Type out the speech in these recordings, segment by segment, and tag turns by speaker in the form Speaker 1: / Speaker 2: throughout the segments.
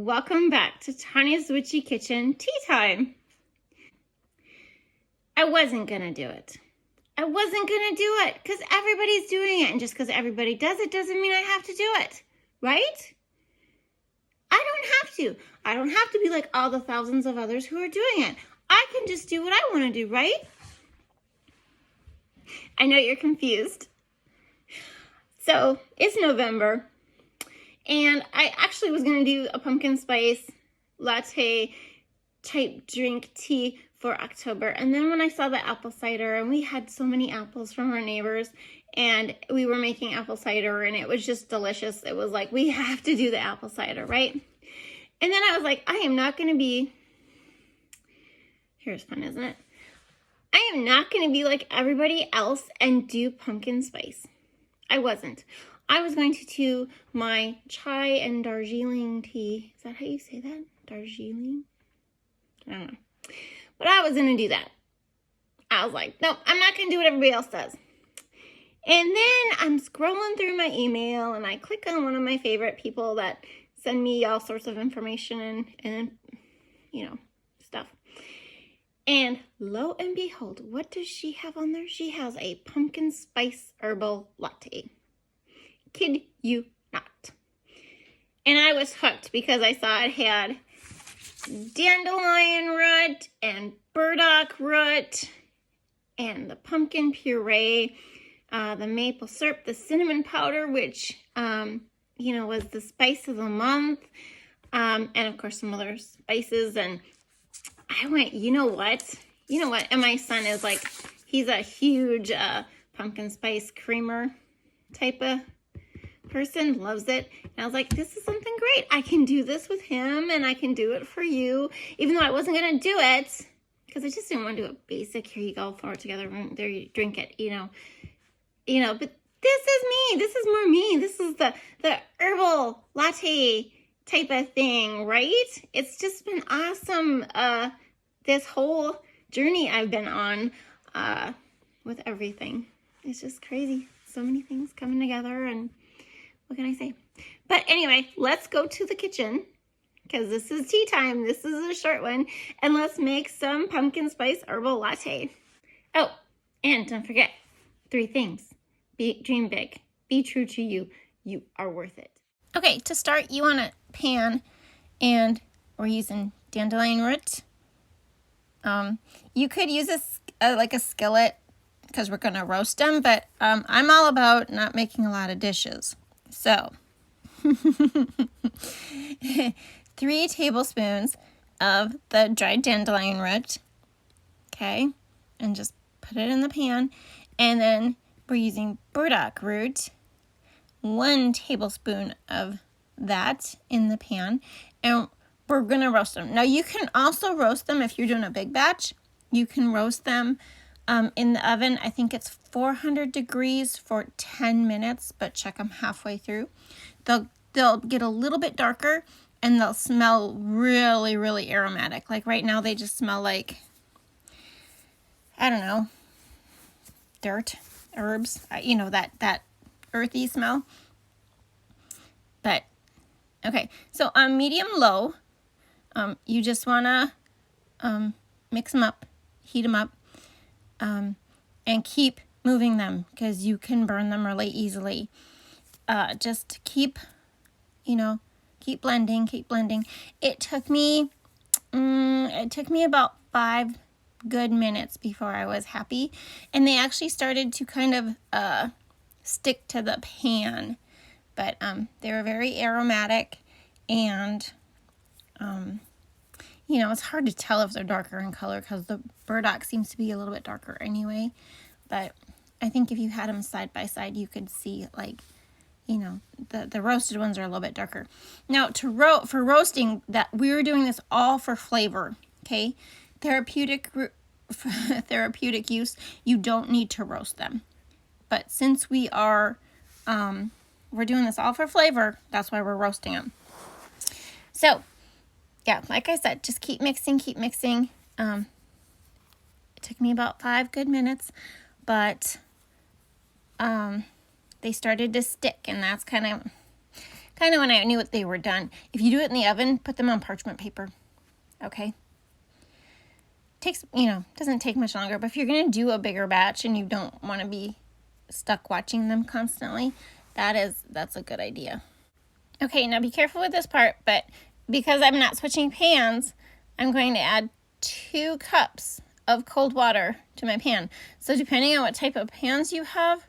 Speaker 1: welcome back to Tonya's Witchy Kitchen Tea Time. I wasn't going to do it. Because everybody's doing it. And just because everybody does it doesn't mean I have to do it. Right? I don't have to. I don't have to be like all the thousands of others who are doing it. I can just do what I want to do, right? I know you're confused. So, it's November. And I actually was going to do a pumpkin spice latte type drink tea for October. And then when I saw the apple cider, and we had so many apples from our neighbors, and we were making apple cider, and it was just delicious. It was like, we have to do the apple cider, right? And then I was like, I am not going to be, here's fun, isn't it? I am not going to be like everybody else and do pumpkin spice. I wasn't. I was going to do my chai and Darjeeling tea. Is that how you say that? Darjeeling? I don't know. But I was going to do that. I was like, no, I'm not going to do what everybody else does. And then I'm scrolling through my email and I click on one of my favorite people that send me all sorts of information and stuff. And lo and behold, what does she have on there? She has a pumpkin spice herbal latte. Kid you not. And I was hooked because I saw it had dandelion root and burdock root and the pumpkin puree, the maple syrup, the cinnamon powder, which, was the spice of the month, and of course some other spices. And I went, you know what? And my son is like, he's a huge pumpkin spice creamer type of person, loves it. And I was like, this is something great. I can do this with him and I can do it for you, even though I wasn't going to do it because I just didn't want to do a basic, here you go, throw it together, and there you drink it, but this is me. This is more me. This is the herbal latte type of thing, right? It's just been awesome. This whole journey I've been on with everything. It's just crazy. So many things coming together, and what can I say? But anyway, let's go to the kitchen because this is tea time. This is a short one. And let's make some pumpkin spice herbal latte. Oh, and don't forget 3 things. Dream big. Be true to you. You are worth it. Okay, to start, you want a pan, and we're using dandelion root. You could use a skillet because we're going to roast them, but I'm all about not making a lot of dishes. So, 3 tablespoons of the dried dandelion root, okay, and just put it in the pan. And then we're using burdock root, 1 tablespoon of that in the pan, and we're going to roast them. Now, you can also roast them if you're doing a big batch. You can roast them in the oven. I think it's 400 degrees for 10 minutes, but check them halfway through. They'll get a little bit darker, and they'll smell really, really aromatic. Like right now, they just smell like, I don't know, dirt, herbs, that earthy smell. But, okay, so on medium-low, you just want to mix them up, heat them up, and keep moving them because you can burn them really easily. Just keep blending. It took me about 5 good minutes before I was happy, and they actually started to kind of stick to the pan, but they were very aromatic, and it's hard to tell if they're darker in color because the burdock seems to be a little bit darker anyway, but I think if you had them side by side, you could see the roasted ones are a little bit darker. Now, for roasting, that we're doing this all for flavor, okay? Therapeutic use, you don't need to roast them. But since we're doing this all for flavor, that's why we're roasting them. So, yeah, like I said, just keep mixing. It took me about 5 good minutes, but they started to stick, and that's kind kind of when I knew they were done. If you do it in the oven, put them on parchment paper, okay? Takes, doesn't take much longer, but if you're going to do a bigger batch and you don't want to be stuck watching them constantly, that's a good idea. Okay, now be careful with this part, but because I'm not switching pans, I'm going to add 2 cups of cold water to my pan. So depending on what type of pans you have,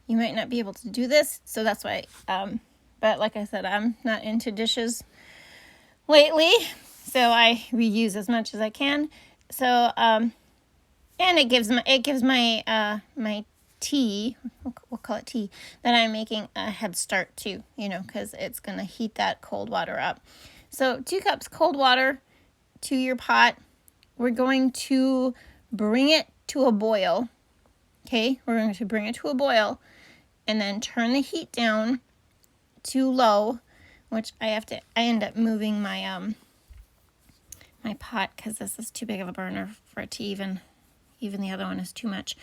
Speaker 1: you might not be able to do this. So that's why, but like I said, I'm not into dishes lately, so I reuse as much as I can. So, and it gives my my tea, we'll call it tea, that I'm making a head start too, because it's going to heat that cold water up. So 2 cups cold water to your pot. We're going to bring it to a boil. Okay, we're going to bring it to a boil and then turn the heat down to low, which I end up moving my my pot because this is too big of a burner for it to even the other one is too much.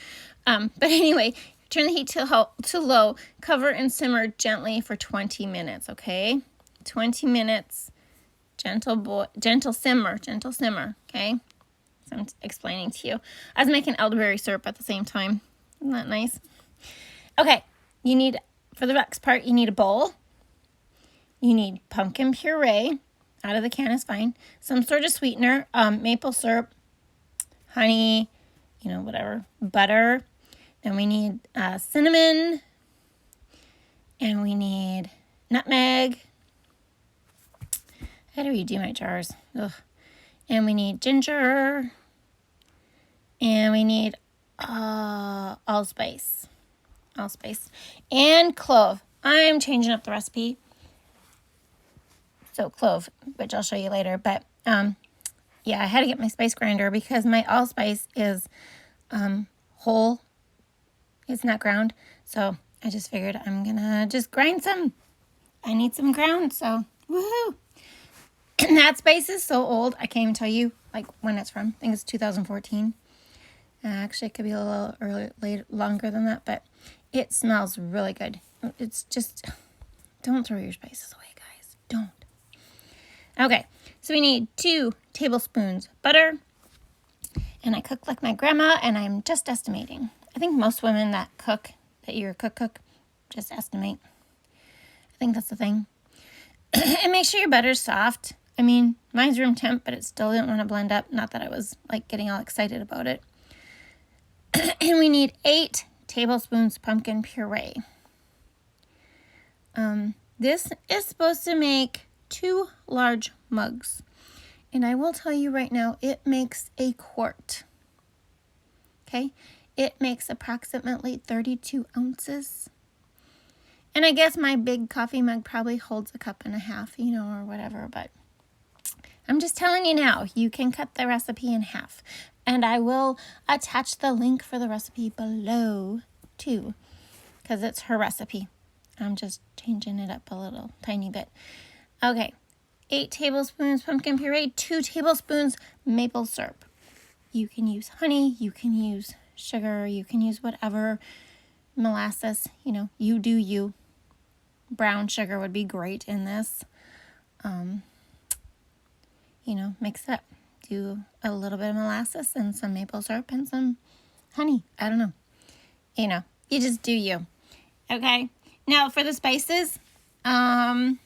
Speaker 1: But anyway, turn the heat to low, cover and simmer gently for 20 minutes, okay? 20 minutes, gentle simmer, okay? So I'm explaining to you. I was making elderberry syrup at the same time. Isn't that nice? Okay, for the next part, you need a bowl. You need pumpkin puree. Out of the can is fine. Some sort of sweetener, maple syrup, honey, whatever, butter. Then we need cinnamon, and we need nutmeg. I gotta redo my jars. Ugh. And we need ginger, and we need allspice, and clove. I'm changing up the recipe. So clove, which I'll show you later. But yeah, I had to get my spice grinder because my allspice is whole. It's not ground. So I just figured I'm gonna just grind some. I need some ground, so woohoo. And that spice is so old, I can't even tell you like when it's from. I think it's 2014. Actually, it could be a little longer than that, but it smells really good. It's just, don't throw your spices away, guys. Don't. Okay, so we need 2 tablespoons butter. And I cook like my grandma, and I'm just estimating. I think most women that you're a cook, just estimate. I think that's the thing. And make sure your butter's soft. I mean, mine's room temp, but it still didn't want to blend up. Not that I was like getting all excited about it. And we need 8 tablespoons pumpkin puree. This is supposed to make 2 large mugs. And I will tell you right now, it makes a quart. Okay? It makes approximately 32 ounces. And I guess my big coffee mug probably holds a cup and a half, or whatever. But I'm just telling you now, you can cut the recipe in half. And I will attach the link for the recipe below, too. Because it's her recipe. I'm just changing it up a little, tiny bit. Okay. 8 tablespoons pumpkin puree, 2 tablespoons maple syrup. You can use honey, you can use sugar, you can use whatever, molasses, you do you. Brown sugar would be great in this. Mix it up. Do a little bit of molasses and some maple syrup and some honey. I don't know. You just do you. Okay. Now for the spices, let's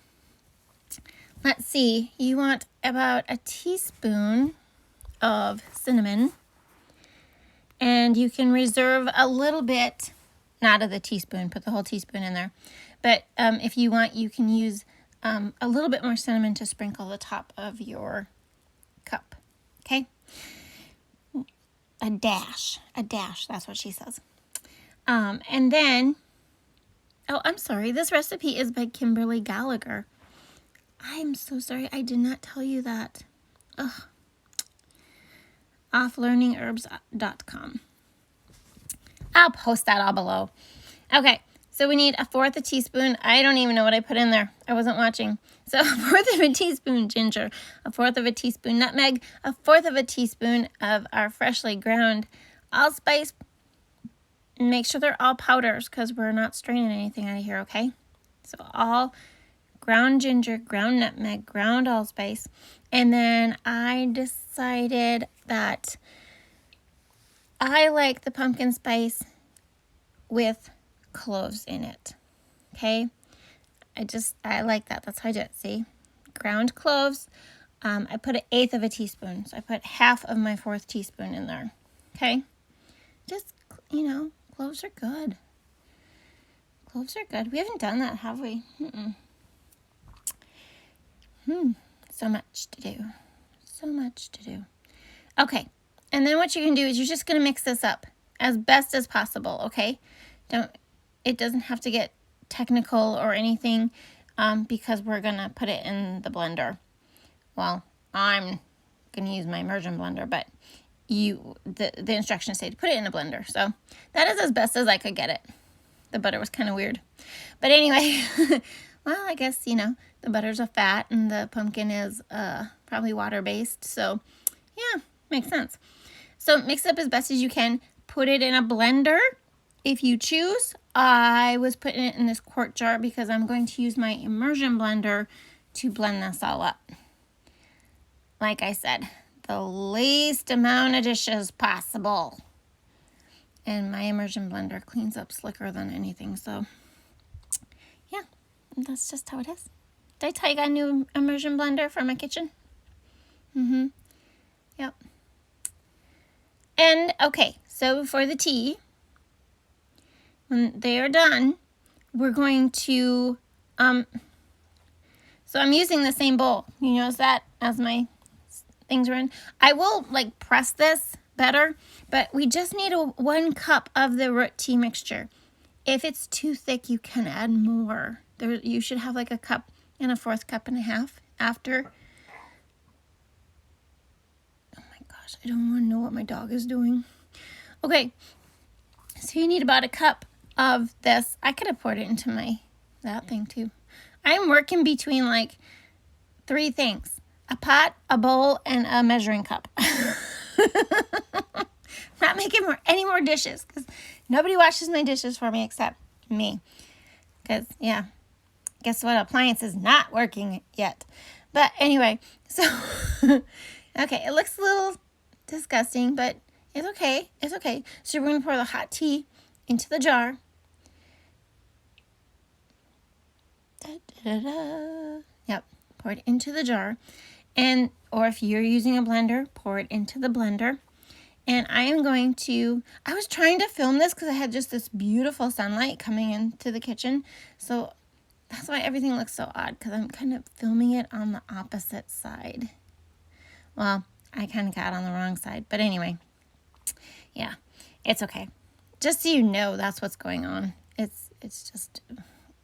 Speaker 1: see, you want about a teaspoon of cinnamon, and you can reserve a little bit, not of the teaspoon, put the whole teaspoon in there, but if you want, you can use a little bit more cinnamon to sprinkle the top of your cup, okay? A dash, that's what she says. And then, oh, I'm sorry, this recipe is by Kimberly Gallagher. I'm so sorry, I did not tell you that. Ugh. offlearningherbs.com. I'll post that all below. Okay, so we need 1/4 teaspoon. I don't even know what I put in there. I wasn't watching. So 1/4 teaspoon ginger, 1/4 teaspoon nutmeg, 1/4 teaspoon of our freshly ground allspice. Make sure they're all powders because we're not straining anything out of here, okay? So all ground ginger, ground nutmeg, ground allspice. And then I decided that I like the pumpkin spice with cloves in it. Okay? I like that. That's how I do it. See? Ground cloves. I put 1/8 of a teaspoon. So I put half of my 4th teaspoon in there. Okay? Just, cloves are good. Cloves are good. We haven't done that, have we? So much to do. So much to do. Okay. And then what you can do is you're just going to mix this up as best as possible, okay? It doesn't have to get technical or anything because we're going to put it in the blender. Well, I'm going to use my immersion blender, but the instructions say to put it in a blender. So that is as best as I could get it. The butter was kind of weird. But anyway, well, I guess, the butter's a fat and the pumpkin is probably water-based. So, yeah, makes sense. So mix it up as best as you can. Put it in a blender if you choose. I was putting it in this quart jar because I'm going to use my immersion blender to blend this all up. Like I said, the least amount of dishes possible. And my immersion blender cleans up slicker than anything. So, yeah, that's just how it is. Did I tell you I got a new immersion blender for my kitchen? Yep. And, okay, so for the tea, when they are done, we're going to, so I'm using the same bowl. You notice that as my things are in? I will, press this better, but we just need 1 cup of the root tea mixture. If it's too thick, you can add more. You should have, 1 cup and a 1/4 cup and a half after. Oh my gosh, I don't want to know what my dog is doing. Okay, so you need about 1 cup of this. I could have poured it into that thing too. I'm working between 3 things: a pot, a bowl, and a measuring cup. Not making any more dishes because nobody washes my dishes for me except me. Because, yeah, guess what? Appliance is not working yet. But anyway, so, okay, it looks a little disgusting, but it's okay. It's okay. So we're going to pour the hot tea into the jar. Yep, pour it into the jar. Or if you're using a blender, pour it into the blender. And I was trying to film this because I had just this beautiful sunlight coming into the kitchen. So that's why everything looks so odd, because I'm kind of filming it on the opposite side. Well, I kind of got on the wrong side. But anyway, yeah, it's okay. Just so you know, that's what's going on. It's just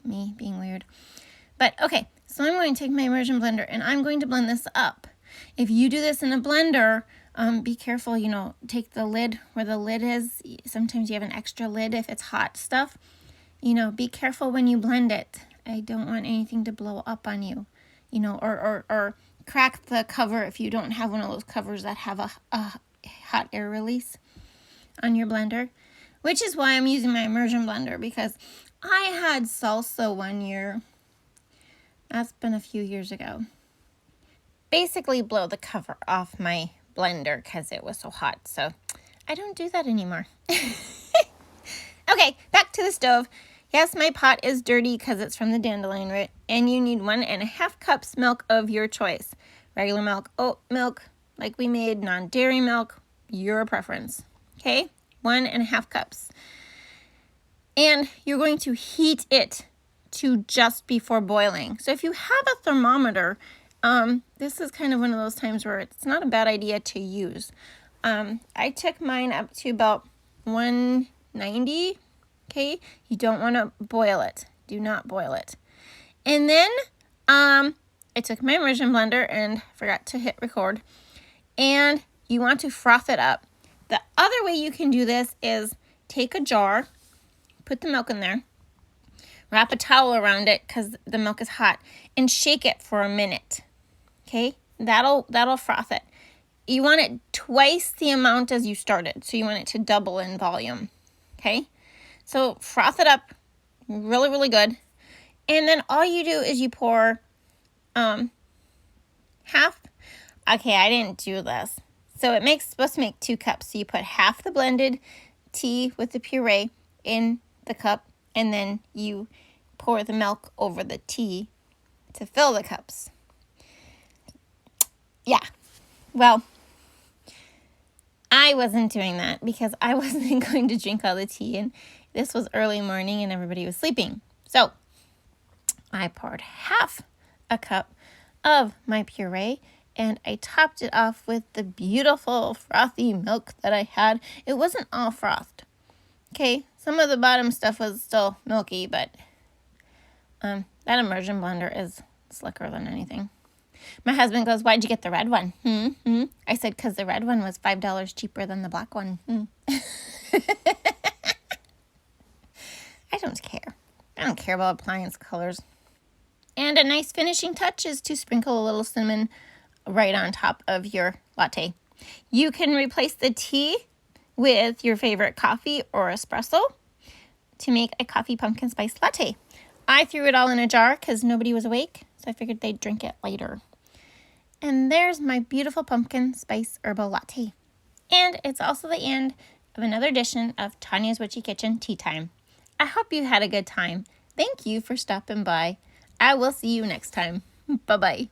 Speaker 1: me being weird. But okay, so I'm going to take my immersion blender and I'm going to blend this up. If you do this in a blender, be careful, take the lid where the lid is. Sometimes you have an extra lid if it's hot stuff. Be careful when you blend it. I don't want anything to blow up on you, or crack the cover if you don't have one of those covers that have a hot air release on your blender, which is why I'm using my immersion blender, because I had salsa one year. That's been a few years ago. Basically blow the cover off my blender because it was so hot. So I don't do that anymore. Okay, back to the stove. Yes, my pot is dirty because it's from the dandelion root. And you need 1.5 cups milk of your choice. Regular milk, oat milk, like we made, non-dairy milk, your preference. Okay, 1.5 cups. And you're going to heat it to just before boiling. So if you have a thermometer, this is kind of one of those times where it's not a bad idea to use. I took mine up to about 190. Okay, you don't want to boil it. Do not boil it. And then I took my immersion blender and forgot to hit record. And you want to froth it up. The other way you can do this is take a jar, put the milk in there, wrap a towel around it because the milk is hot, and shake it for a minute. Okay, that'll froth it. You want it twice the amount as you started, so you want it to double in volume. Okay, so froth it up really, really good. And then all you do is you pour half. Okay, I didn't do this. So it's supposed to make 2 cups. So you put half the blended tea with the puree in the cup, and then you pour the milk over the tea to fill the cups. Yeah, well, I wasn't doing that because I wasn't going to drink all the tea, and this was early morning and everybody was sleeping. So I poured half a cup of my puree, and I topped it off with the beautiful frothy milk that I had. It wasn't all frothed. Okay, some of the bottom stuff was still milky, but that immersion blender is slicker than anything. My husband goes, "Why'd you get the red one?" I said, "Because the red one was $5 cheaper than the black one." I don't care. I don't care about appliance colors. And a nice finishing touch is to sprinkle a little cinnamon right on top of your latte. You can replace the tea with your favorite coffee or espresso to make a coffee pumpkin spice latte. I threw it all in a jar because nobody was awake, so I figured they'd drink it later. And there's my beautiful pumpkin spice herbal latte. And it's also the end of another edition of Tonya's Witchy Kitchen Tea Time. I hope you had a good time. Thank you for stopping by. I will see you next time. Bye-bye.